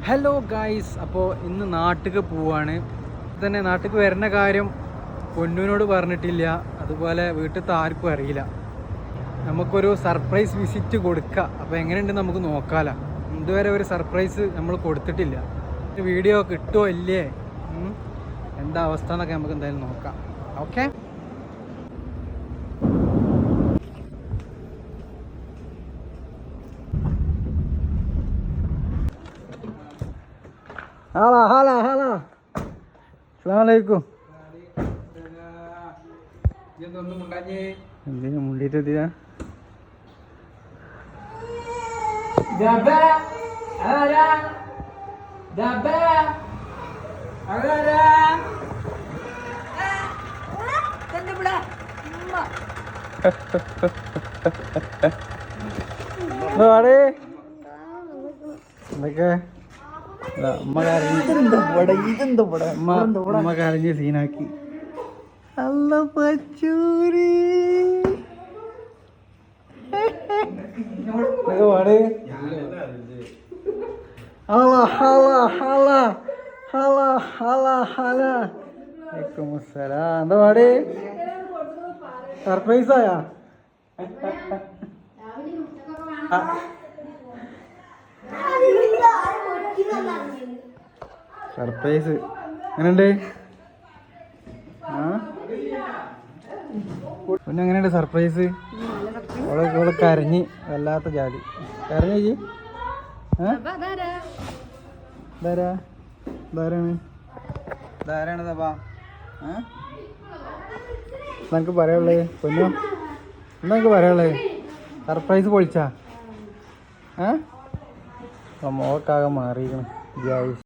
Hello guys, അപ്പോൾ ഇന്ന് നാട്ടിലേക്ക് പോവാണ്. തന്നെ നാട്ടിലേക്ക് വരുന്ന കാര്യം പൊന്നൂനോട് പറഞ്ഞിട്ടില്ല, അതുപോലെ വീട്ടിലത്തെ ആർക്കും അറിയില്ല. നമുക്കൊരു സർപ്രൈസ് വിസിറ്റ് കൊടുക്കുക. അപ്പോൾ എങ്ങനെയുണ്ട് നമുക്ക് നോക്കാമല്ലോ. ഇതുവരെ ഒരു സർപ്രൈസ് നമ്മൾ കൊടുത്തിട്ടില്ല. വീഡിയോ കിട്ടുമോ ഇല്ലേ, എന്താ അവസ്ഥ എന്നൊക്കെ നമുക്ക് എന്തായാലും നോക്കാം. ഓക്കെ, ഹലോ ഹലോ ഹലോ, അസ്സലാമലൈക്കും. എന്തിനാ മുണ്ടിട്ടെത്തിയാ? എന്തൊക്കെ അമ്മ കരഞ്ഞ് സീനാക്കി. അല്ല പച്ചൂരി പാട്. എന്താ പാട്? സർപ്രൈസ് ആയാ? സർപ്രൈസ് എങ്ങനെയുണ്ട്? പിന്നെ എങ്ങനെയുണ്ട് സർപ്രൈസ്? ഓളെ കരഞ്ഞ് വല്ലാത്ത ജാതി കരഞ്ഞു. ധാരാണതാ നമുക്ക് പറയാനുള്ളത് പൊന്നു? എന്താ നമുക്ക് പറയാനുള്ളത്? സർപ്രൈസ് പൊളിച്ചാ? മോക്കാകെ മാറിയിരിക്കണം.